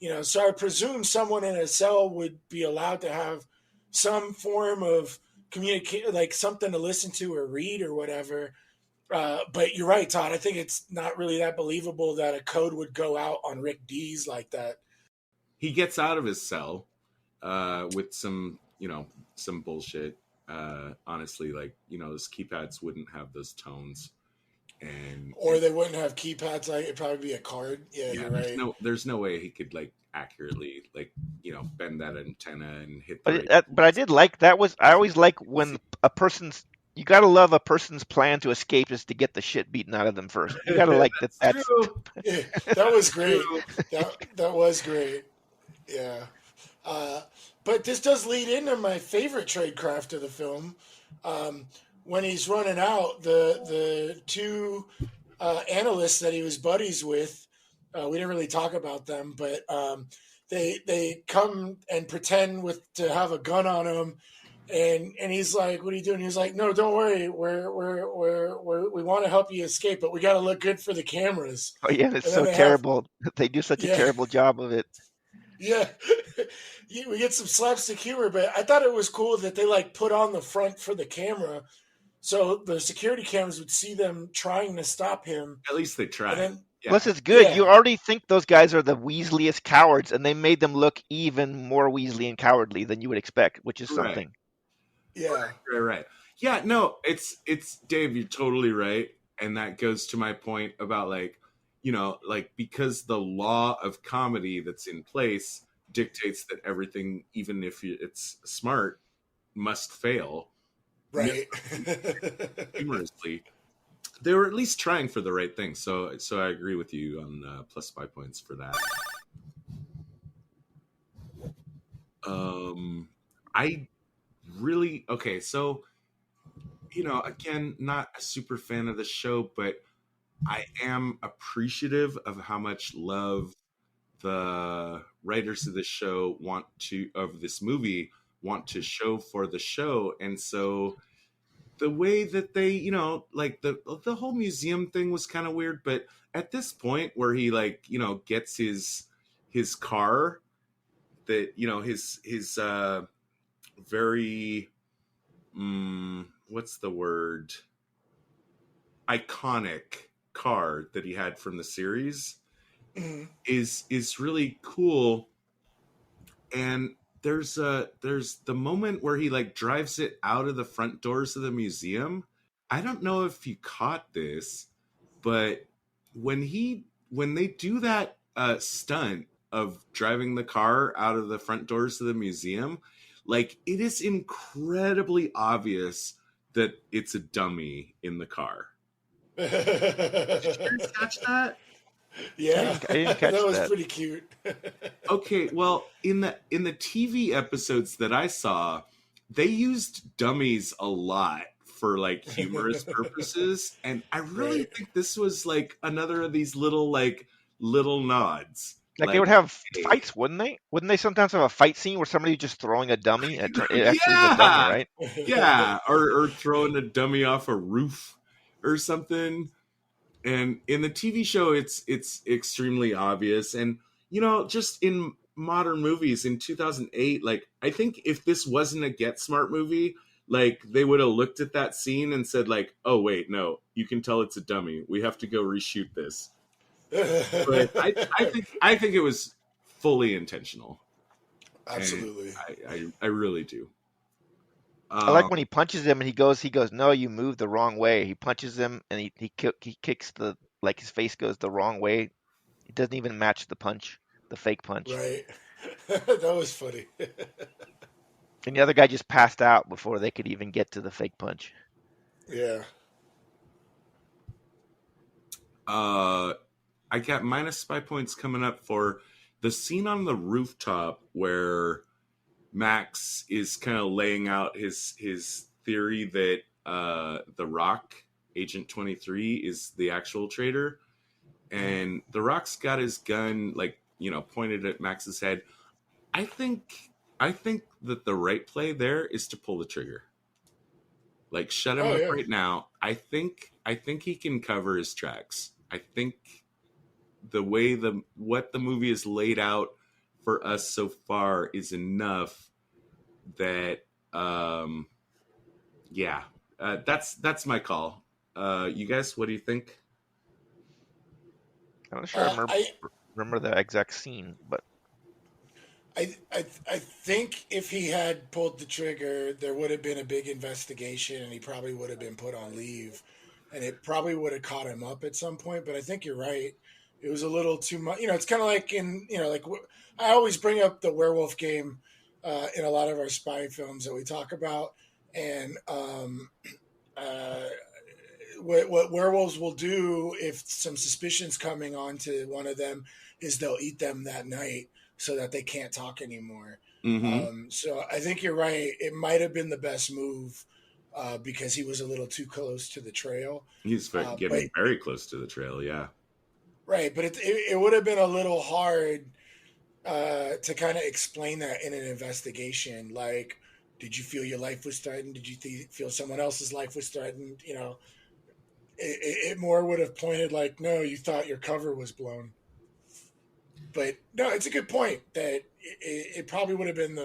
You know, so I presume someone in a cell would be allowed to have some form of communicate, like something to listen to or read or whatever. But you're right, Todd. I think it's not really that believable that a code would go out on Rick D's like that. He gets out of his cell with some bullshit. Honestly, like, those keypads wouldn't have those tones. Or they wouldn't have keypads. Like it'd probably be a card. Yeah, you're right. There's no way he could like accurately like bend that antenna and hit. But I did like that. I always like when a person's You gotta love a person's plan to escape is to get the shit beaten out of them first. You gotta like that. That's True. Yeah, that was great. True. That was great. Yeah. But this does lead into my favorite tradecraft of the film. When he's running out, the two analysts that he was buddies with, we didn't really talk about them, but they come and pretend to have a gun on him, and he's like, "What are you doing?" He's like, "No, don't worry, we want to help you escape, but we got to look good for the cameras." oh yeah, it's And so then terrible. They do such a Yeah. terrible job of it. Yeah, we get some slapstick humor, but I thought it was cool that they like put on the front for the camera, so the security cameras would see them trying to stop him. At least they tried. And then, Yeah. Plus, it's good. Yeah. You already think those guys are the Weasleyiest cowards, and they made them look even more Weasley and cowardly than you would expect, which is Right. something. yeah, Right. Yeah, no, it's Dave, you're totally right. And that goes to my point about like, like because the law of comedy that's in place dictates that everything, even if it's smart, must fail right. humorously. They were at least trying for the right thing. So I agree with you on plus 5 points for that. I really okay. So again, not a super fan of the show, but I am appreciative of how much love the writers of the show of this movie want to show for the show. And so the way that they, like the whole museum thing was kind of weird, but at this point where he like, gets his car that, his very what's the word? Iconic car that he had from the series is really cool. And there's the moment where he like drives it out of the front doors of the museum. I don't know if you caught this, but when they do that stunt of driving the car out of the front doors of the museum, like it is incredibly obvious that it's a dummy in the car. Did you guys catch that? Yeah, I didn't catch that was that. pretty cute. Okay, well, in the TV episodes that I saw, they used dummies a lot for like humorous purposes, and I really Right. think this was like another of these little nods. Like they would have fights, wouldn't they? Wouldn't they sometimes have a fight scene where somebody's just throwing a dummy? It actually is a dummy, right? Yeah, or throwing a dummy off a roof or something. And in the TV show, it's extremely obvious. And just in modern movies in 2008, like I think if this wasn't a Get Smart movie, like they would have looked at that scene and said like, "Oh wait, no, you can tell it's a dummy. We have to go reshoot this." But I think it was fully intentional. Absolutely. I really do. I like when he punches him and he goes, "No, you moved the wrong way." He punches him and he kicks like his face goes the wrong way. It doesn't even match the punch, the fake punch. Right. That was funny. And the other guy just passed out before they could even get to the fake punch. Yeah. I got minus 5 points coming up for the scene on the rooftop where Max is kind of laying out his theory that the Rock, Agent 23, is the actual traitor, and the Rock's got his gun pointed at Max's head. I think that the right play there is to pull the trigger. Like shut him up right now. I think he can cover his tracks. I think the way what the movie is laid out for us so far is enough that that's my call. You guys, what do you think? I'm not sure I remember the exact scene, but I think if he had pulled the trigger, there would have been a big investigation, and he probably would have been put on leave, and it probably would have caught him up at some point. But I think you're right; it was a little too much. It's kind of like I always bring up the werewolf game in a lot of our spy films that we talk about, and what werewolves will do if some suspicion's coming onto one of them is they'll eat them that night so that they can't talk anymore. So I think you're right. It might have been the best move because he was a little too close to the trail. He's getting very close to the trail, yeah. Right, but it would have been a little hard to kind of explain that in an investigation. Like, did you feel your life was threatened? Did you feel someone else's life was threatened? You know, it more would have pointed like, no, you thought your cover was blown. But no, it's a good point that it probably would have been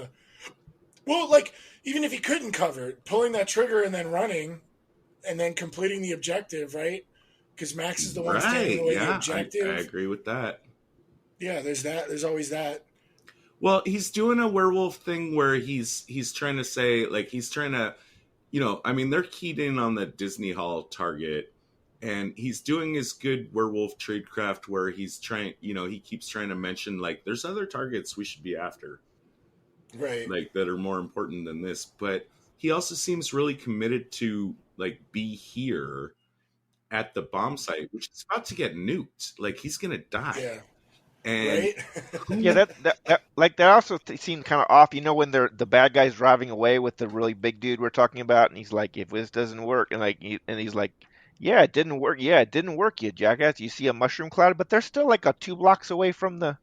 like, even if he couldn't cover it, pulling that trigger and then running and then completing the objective, right? Because Max is the one standing in the way of the objective. I agree with that. Yeah, there's that. There's always that. Well, he's doing a werewolf thing where he's trying to say, like, he's trying to, you know, I mean, they're keyed in on the Disney Hall target, and he's doing his good werewolf tradecraft where he's trying, you know, he keeps trying to mention, like, there's other targets we should be after. Right. Like, that are more important than this. But he also seems really committed to, like, be here at the bomb site, which is about to get nuked. Like, he's going to die. Yeah. And right? Yeah, that also seemed kind of off. You know, when the bad guy's driving away with the really big dude we're talking about, and he's like, "If this doesn't work," and he's like, "Yeah, it didn't work. Yeah, it didn't work, you jackass." You see a mushroom cloud, but they're still like 2 blocks away from the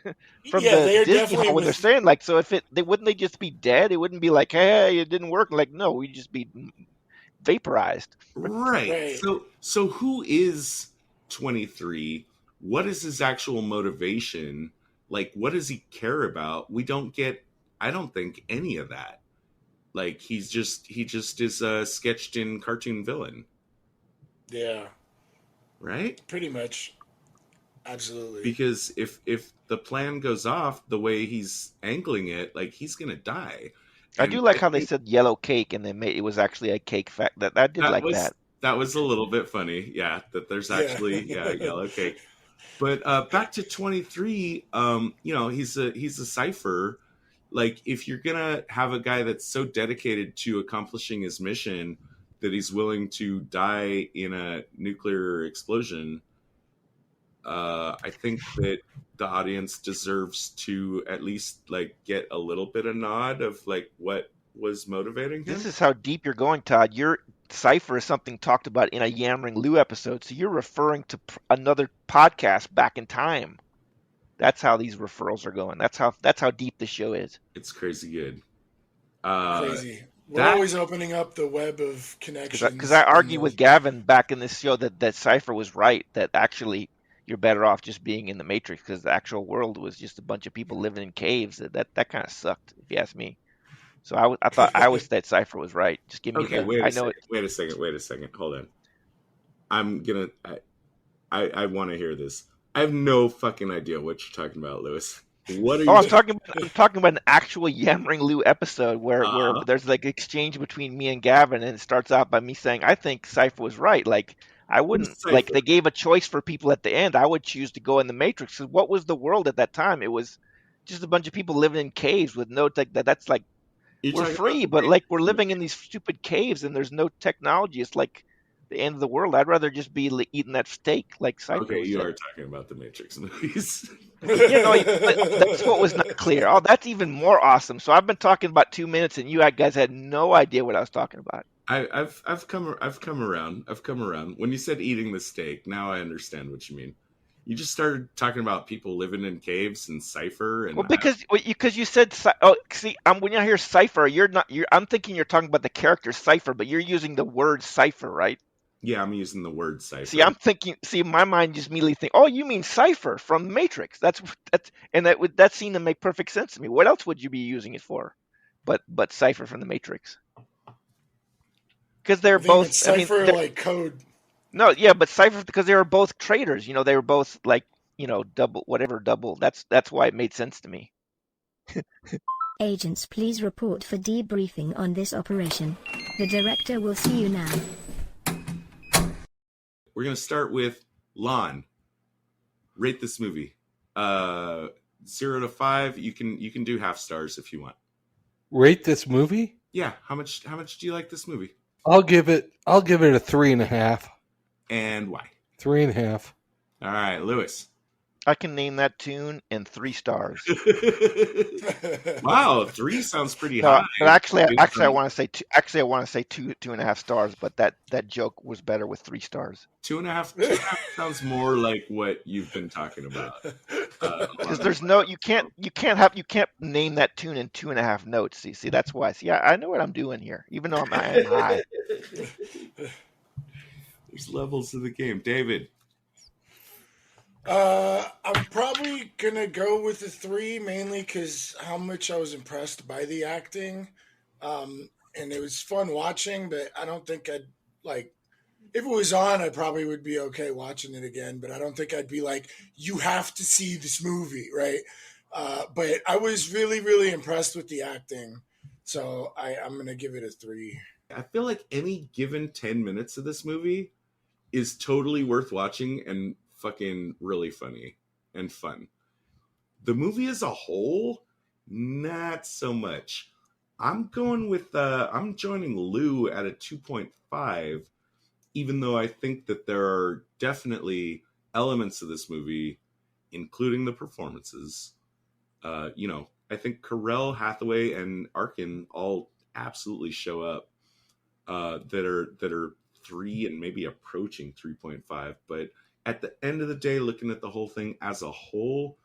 the Disney Hall when they're saying, like, so if wouldn't they just be dead? It wouldn't be like, "Hey, it didn't work." Like, no, we'd just be vaporized. Right. So who is 23? What is his actual motivation? Like, what does he care about? We don't get, I don't think, any of that. Like, he just is a sketched in cartoon villain. Yeah. Right? Pretty much. Absolutely. Because if the plan goes off the way he's angling it, like, he's gonna die. I do like how they said yellow cake, and it was actually a cake fact. That I did like that. That was a little bit funny, yeah. That there's actually yellow cake. But back to 23, you know, he's a cipher. Like, if you're gonna have a guy that's so dedicated to accomplishing his mission that he's willing to die in a nuclear explosion, I think that the audience deserves to at least, like, get a little bit of nod of, like, what was motivating him. This is how deep you're going, Todd. Your cipher is something talked about in a Yammering Lou episode, so you're referring to another podcast back in time. That's how these referrals are going. That's how deep the show is. It's crazy good. Crazy. We're always opening up the web of connections. Because I argued with Gavin back in this show that cipher was right, that actually you're better off just being in the Matrix, because the actual world was just a bunch of people living in caves. That kind of sucked, if you ask me. So I thought I always that cipher was right. Just give me Wait a second. Hold on. I want to hear this. I have no fucking idea what you're talking about, Lewis. What are you? I'm talking about an actual Yammering Lou episode where there's like exchange between me and Gavin, and it starts out by me saying I think Cypher was right. Like, I wouldn't, like, they gave a choice for people at the end. I would choose to go in the Matrix. So what was the world at that time? It was just a bunch of people living in caves with no tech. That's like, we're free, but like we're living in these stupid caves and there's no technology. It's like the end of the world. I'd rather just be eating that steak like Cypher. Okay, you are talking about the Matrix movies. That's what was not clear. Oh, that's even more awesome. So I've been talking about 2 minutes and you guys had no idea what I was talking about. I've come around. When you said eating the steak, now I understand what you mean. You just started talking about people living in caves and Cypher, and because you said when I hear Cypher, I'm thinking you're talking about the character Cypher, but you're using the word Cypher, right? Yeah, I'm using the word Cypher. See, I'm thinking. See, my mind just immediately think, oh, you mean Cypher from the Matrix? That seemed to make perfect sense to me. What else would you be using it for, but Cypher from the Matrix? Because they're both Cypher, like code. No, yeah, but Cypher, because they were both traders. You know, they were both like, double. That's why it made sense to me. Agents, please report for debriefing on this operation. The director will see you now. We're gonna start with Lon. Rate this movie. 0 to 5. You can do half stars if you want. Rate this movie? Yeah. How much do you like this movie? I'll give it a 3.5. And why? 3.5. All right, Lewis. I can name that tune in 3 stars. Wow, 3 sounds pretty No, high. but actually, I want to say two. Actually, I want to say 2.5 stars. But that joke was better with 3 stars. 2.5 sounds more like what you've been talking about. Because there's no, you can't name that tune in 2.5 notes. See, that's why. See, I know what I'm doing here, even though I am high. There's levels to the game, David. I'm probably gonna go with the 3, mainly because how much I was impressed by the acting, and it was fun watching. But I don't think I'd like if it was on. I probably would be okay watching it again. But I don't think I'd be like, you have to see this movie, right? But I was really, really impressed with the acting, so I'm gonna give it a 3. I feel like any given 10 minutes of this movie is totally worth watching and fucking really funny and fun. The movie as a whole, not so much. I'm going with I'm joining Lou at a 2.5, even though I think that there are definitely elements of this movie, including the performances. I think Carell, Hathaway, and Arkin all absolutely show up that are 3 and maybe approaching 3.5. But at the end of the day, looking at the whole thing as a whole,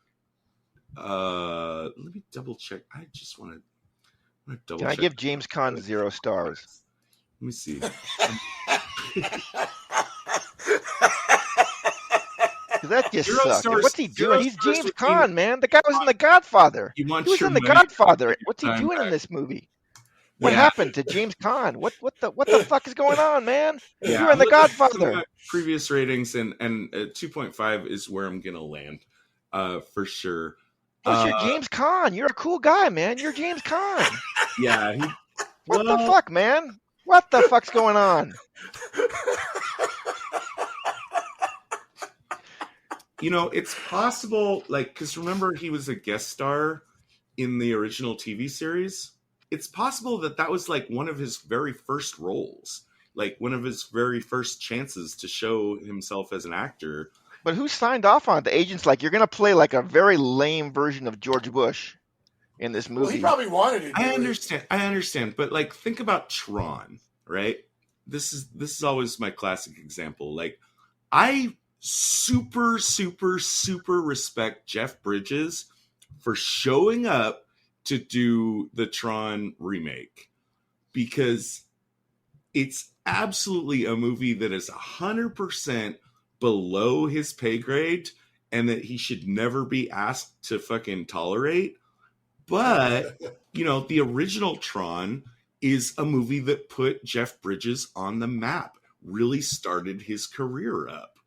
let me double check. I just want to double check. Can I give James Caan 0 stars? Let me see. That just 0 sucks. stars, What's he 0 doing? He's stars James would Caan, be- man. The guy was in The Godfather. You want He was your in The money Godfather. back What's he time doing in back. this movie? What Yeah. happened to James Caan? What the fuck is going on, man? Yeah, You're in The I'm looking at some of Godfather. my previous ratings, and 2.5 is where I'm gonna land, for sure. Plus, you're James Caan. You're a cool guy, man. You're James Caan. Yeah. What the fuck, man? What the fuck's going on? It's possible, because remember he was a guest star in the original TV series. It's possible that was one of his very first roles, one of his very first chances to show himself as an actor. But who signed off on it? The agent's like, you're going to play a very lame version of George Bush in this movie. Well, he probably wanted to do I understand, but think about Tron, right? This is always my classic example. I super, super, super respect Jeff Bridges for showing up to do the Tron remake, because it's absolutely a movie that is 100% below his pay grade and that he should never be asked to fucking tolerate. But, the original Tron is a movie that put Jeff Bridges on the map, really started his career up.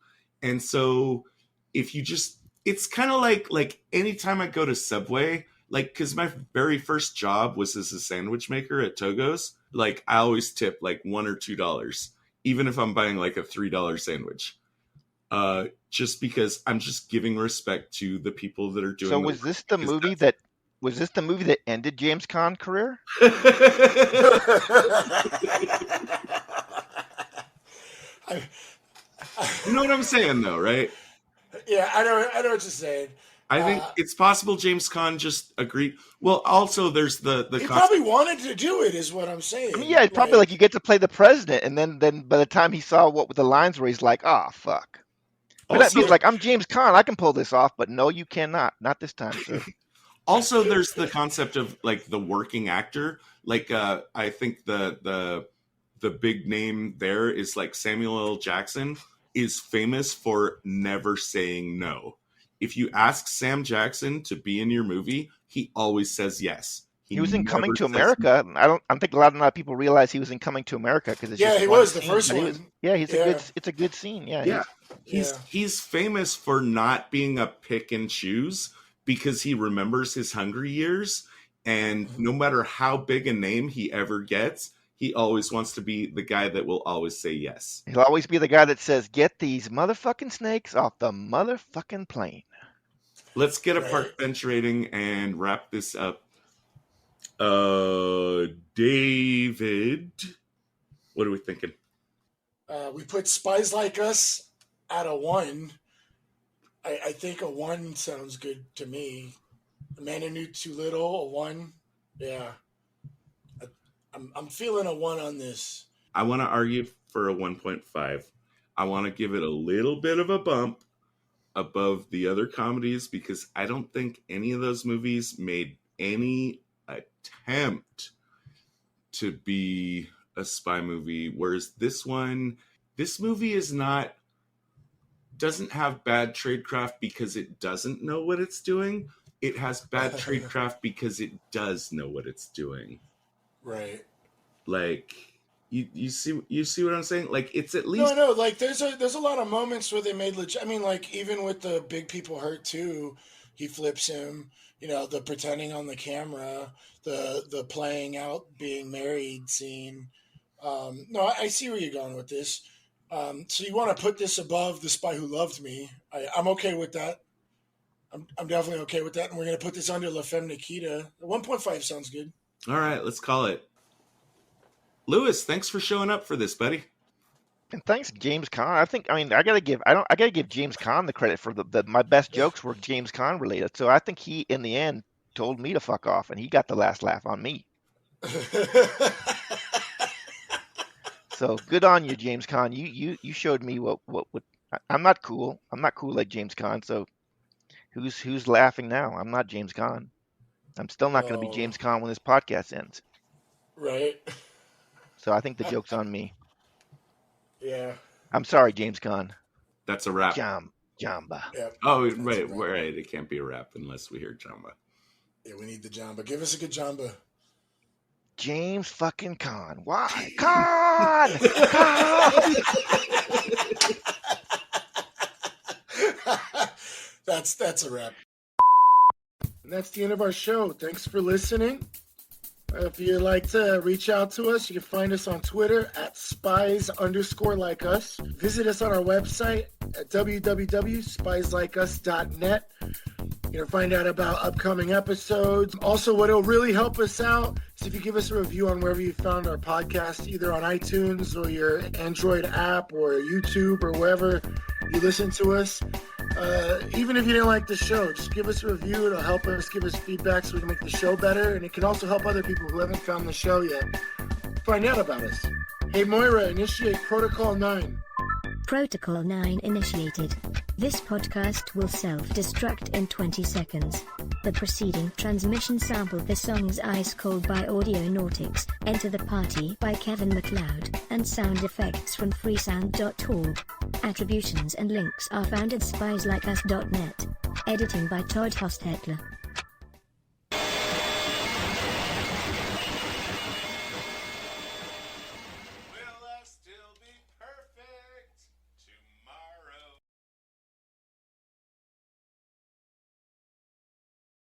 And so it's kind of like anytime I go to Subway, because my very first job was as a sandwich maker at Togo's, I always tip $1 or $2, even if I'm buying a $3 sandwich. Just because I'm just giving respect to the people that are doing. So was this the movie that ended James Caan's career? You know what I'm saying, though, right? Yeah, I know what you're saying. I think it's possible James Caan just agreed. Well, also there's the he probably wanted to do it, is what I'm saying. I mean, yeah, it's probably you get to play the president, and then by the time he saw what the lines were, he's like, "Ah, fuck." But that means I'm James Caan, I can pull this off, but no, you cannot, not this time, sir. Also, there's the concept of the working actor. I think the big name there is Samuel L. Jackson is famous for never saying no. If you ask Sam Jackson to be in your movie, he always says yes. He was in Coming to America. No. I think a lot of people realize he was in Coming to America because he was the first one. It's a good scene. Yeah. He's famous for not being a pick and choose, because he remembers his Hungry years, and no matter how big a name he ever gets, he always wants to be the guy that will always say yes. He'll always be the guy that says, "Get these motherfucking snakes off the motherfucking plane." Let's get a park bench rating and wrap this up. David, What are we thinking? We put Spies Like Us at a 1. I think a 1 sounds good to me. The Man Who Knew Too Little, a 1. Yeah. I'm feeling a 1 on this. I want to argue for a 1.5. I want to give it a little bit of a bump above the other comedies because I don't think any of those movies made any attempt to be a spy movie, whereas this movie doesn't have bad tradecraft because it doesn't know what it's doing. It has bad tradecraft because it does know what it's doing. Right. Like you see what I'm saying? Like it's at least no. Like there's a lot of moments where they made legit. I mean, like even with the Big People Hurt too, he flips him. You know, the pretending on the camera, the playing out being married scene. No, I see where you're going with this. So you want to put this above The Spy Who Loved Me? I'm okay with that. I'm definitely okay with that, and we're gonna put this under La Femme Nikita. 1.5 sounds good. All right, let's call it. Lewis, thanks for showing up for this, buddy. And thanks, James Caan. I gotta give James Caan the credit for my best jokes were James Caan related. So I think he, in the end, told me to fuck off, and he got the last laugh on me. So good on you, James Caan. You showed me what I'm not cool. I'm not cool like James Caan. So who's laughing now? I'm not James Caan. I'm still not going to be James Caan when this podcast ends. Right. So I think the joke's on me. Yeah. I'm sorry, James Caan. That's a wrap. Jamba. Yep. Oh, right. It can't be a wrap unless we hear Jamba. Yeah, we need the Jamba. Give us a good Jamba. James fucking Caan. Why? Caan! Caan! That's a wrap. And that's the end of our show. Thanks for listening. If you'd like to reach out to us, you can find us on Twitter at spies_like_us. Visit us on our website at www.spieslikeus.net. You can find out about upcoming episodes. Also, what will really help us out is if you give us a review on wherever you found our podcast, either on iTunes or your Android app or YouTube or wherever you listen to us. Even if you didn't like the show, just give us a review. It'll help us, give us feedback so we can make the show better. And it can also help other people who haven't found the show yet find out about us. Hey, Moira, initiate Protocol 9. Protocol 9 initiated. This podcast will self-destruct in 20 seconds. The preceding transmission sampled the songs Ice Cold by Audionautix, Enter the Party by Kevin MacLeod, and sound effects from freesound.org. Attributions and links are found at spieslikeus.net. Editing by Todd Hostetler.